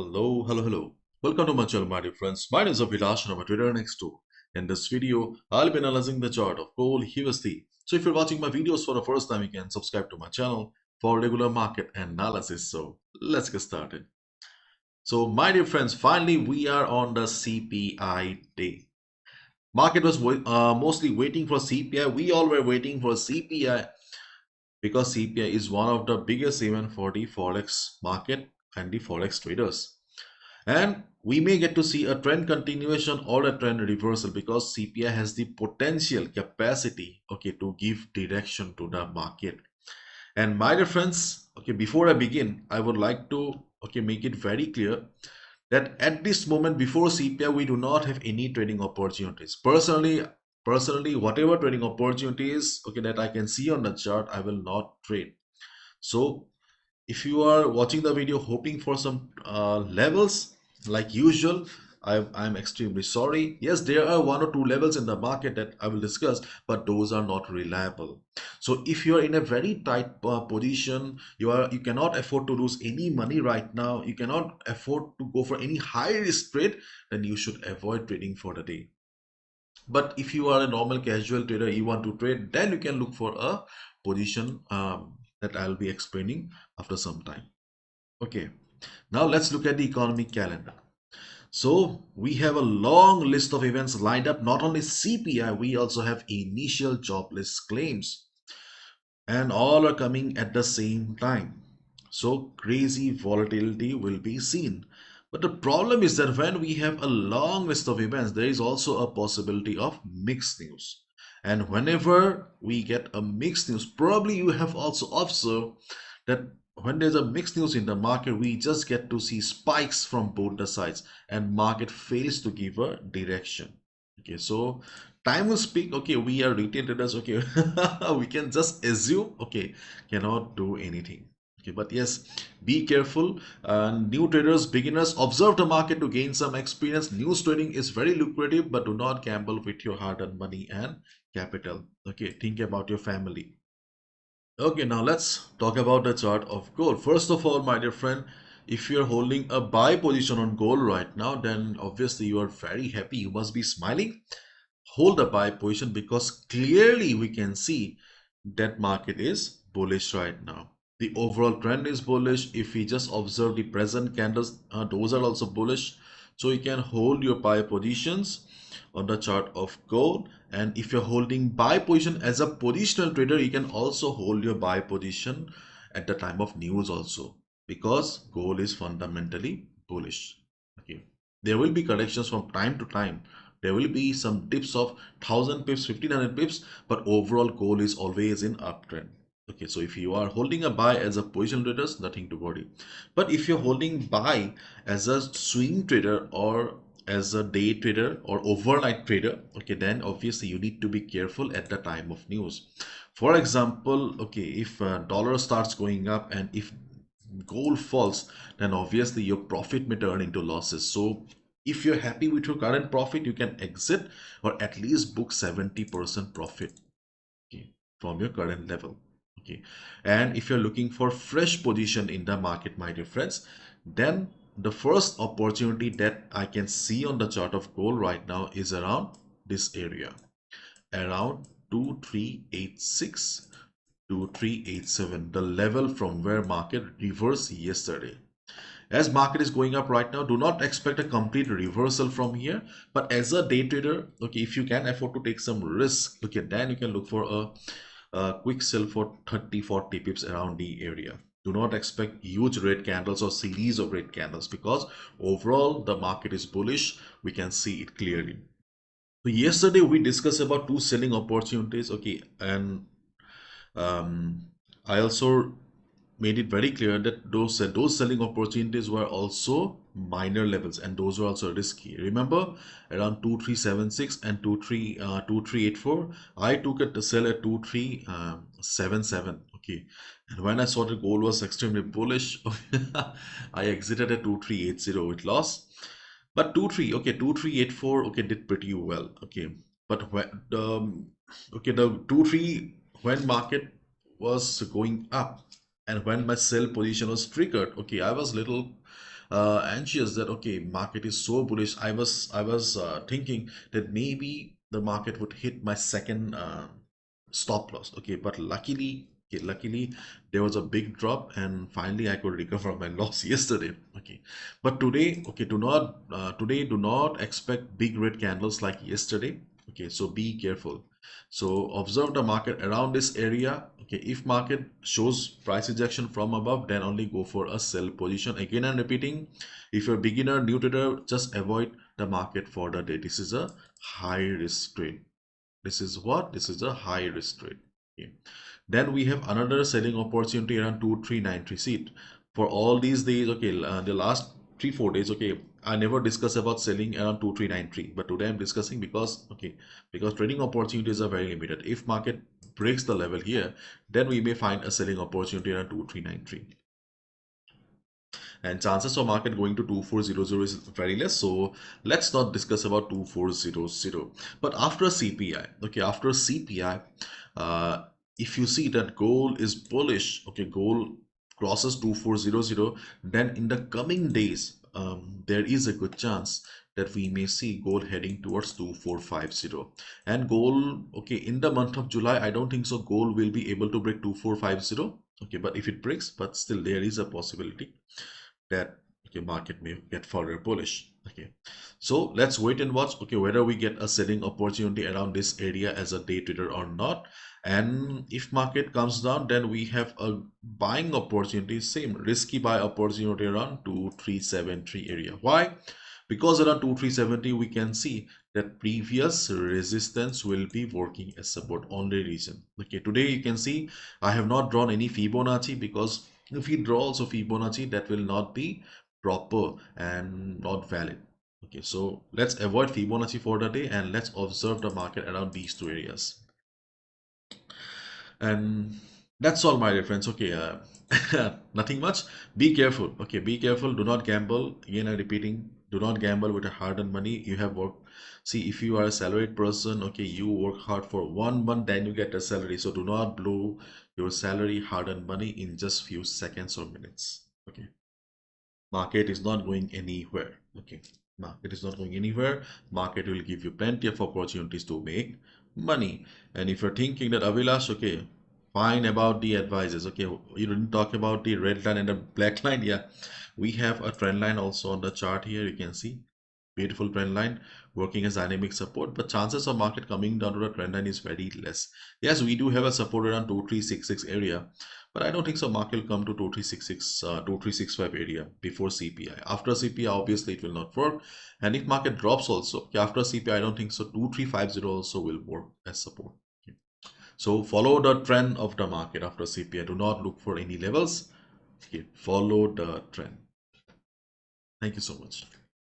Hello. Welcome to my channel, my dear friends. My name is Abhilash and I'm a trader next door. In this video, I'll be analyzing the chart of gold USD. So if you're watching my videos for the first time, you can subscribe to my channel for regular market analysis. So let's get started. So my dear friends, finally we are on the CPI day. Market was mostly waiting for CPI. We all were waiting for CPI because CPI is one of the biggest event for the Forex market and the Forex traders. And we may get to see a trend continuation or a trend reversal because CPI has the potential capacity, to give direction to the market. And my dear friends, before I begin, I would like to, make it very clear that at this moment before CPI, we do not have any trading opportunities. Personally, whatever trading opportunities, that I can see on the chart, I will not trade. So if you are watching the video hoping for some levels like usual, I'm extremely sorry. Yes, there are one or two levels in the market that I will discuss, but those are not reliable. So if you are in a very tight position, you cannot afford to lose any money right now, you cannot afford to go for any high risk trade, then you should avoid trading for the day. But if you are a normal casual trader, you want to trade, then you can look for a position that I'll be explaining after some time. Okay, now let's look at the economic calendar. So we have a long list of events lined up. Not only CPI, we also have initial jobless claims, and all are coming at the same time. So crazy volatility will be seen. But the problem is that when we have a long list of events, there is also a possibility of mixed news. And whenever we get a mixed news, probably you have also observed that when there's a mixed news in the market, we just get to see spikes from both the sides and market fails to give a direction. Okay, so time will speak. Okay, we are retail traders. Okay, we can just assume, cannot do anything. Okay, but yes, be careful. New traders, beginners, observe the market to gain some experience. News trading is very lucrative, but do not gamble with your hard-earned money and capital. Okay, think about your family. Okay, now let's talk about the chart of gold. First of all, my dear friend, if you're holding a buy position on gold right now, then obviously you are very happy. You must be smiling. Hold the buy position because clearly we can see that market is bullish right now. The overall trend is bullish. If we just observe the present candles, those are also bullish. So you can hold your buy positions on the chart of gold. And if you're holding buy position as a positional trader, you can also hold your buy position at the time of news also, because gold is fundamentally bullish. Okay, there will be corrections from time to time. There will be some dips of 1000 pips, 1500 pips, but overall gold is always in uptrend. Okay, so if you are holding a buy as a position trader, nothing to worry. But if you're holding buy as a swing trader or as a day trader or overnight trader, okay, then obviously you need to be careful at the time of news. For example, if dollar starts going up and if gold falls, then obviously your profit may turn into losses. So if you're happy with your current profit, you can exit or at least book 70% profit, okay, from your current level. Okay, and if you're looking for fresh position in the market, my dear friends, then the first opportunity that I can see on the chart of gold right now is around this area, around 2386, 2387, the level from where market reversed yesterday. As market is going up right now, do not expect a complete reversal from here. But as a day trader, okay, if you can afford to take some risk, okay, then you can look for a quick sell for 30-40 pips around the area. Do not expect huge red candles or series of red candles because overall the market is bullish. We can see it clearly. So yesterday we discussed about two selling opportunities, okay, and I also made it very clear that those selling opportunities were also minor levels and those were also risky. Remember, around 2376 and 2384, I took it to sell at 2377. Okay, and when I saw the gold was extremely bullish, I exited at 2380 with loss. But 2384, okay, did pretty well. Okay, but when the 23, when market was going up and when my sell position was triggered, okay, I was little anxious that okay, market is so bullish. I was thinking that maybe the market would hit my second stop loss. Okay, but luckily there was a big drop, and finally I could recover my loss yesterday. Okay, but today, okay, do not expect big red candles like yesterday. Okay, so be careful. So observe the market around this area. Okay, if market shows price rejection from above, then only go for a sell position. Again, I'm repeating, if you're a beginner, new trader, just avoid the market for the day. This is a high risk trade. This is what? This is a high risk trade. Okay. Then we have another selling opportunity around 2393 seat. For all these days, okay, the last 3 4 days, okay, I never discuss about selling around 2393, but today I'm discussing because okay, because trading opportunities are very limited. If market breaks the level here, then we may find a selling opportunity around 2393, and chances of market going to 2400 is very less, so let's not discuss about 2400. But after CPI, okay, after CPI, if you see that gold is bullish, okay, gold crosses 2400, then in the coming days there is a good chance that we may see gold heading towards 2450. And gold, okay, in the month of July, I don't think so gold will be able to break 2450. Okay, but if it breaks, but still there is a possibility that okay, market may get further bullish. Okay, so let's wait and watch, okay, whether we get a selling opportunity around this area as a day trader or not. And if market comes down, then we have a buying opportunity, same risky buy opportunity around 2373 area. Why? Because around 2370 we can see that previous resistance will be working as support only region. Okay, today you can see I have not drawn any Fibonacci, because if we draw also Fibonacci, that will not be proper and not valid. Okay, so let's avoid Fibonacci for the day, and let's observe the market around these two areas. And that's all, my dear friends. Okay, nothing much. Be careful. Okay, be careful. Do not gamble. Again, I'm repeating, do not gamble with a hard-earned money. You have worked. See, if you are a salaried person, okay, you work hard for 1 month, then you get a salary. So do not blow your salary, hard-earned money in just few seconds or minutes. Okay, market is not going anywhere. Okay, market is not going anywhere. Market will give you plenty of opportunities to make money. And if you're thinking that Avilash, okay, fine about the advices, okay, you didn't talk about the red line and the black line. Yeah, we have a trend line also on the chart here. You can see beautiful trend line working as dynamic support, but chances of market coming down to the trend line is very less. Yes, we do have a support around 2366 area, but I don't think so market will come to 2366 2365 area before CPI. After CPI, obviously it will not work. And if market drops also, okay, after CPI, I don't think so 2350 also will work as support. Okay. So follow the trend of the market after CPI. Do not look for any levels. Okay, follow the trend. Thank you so much.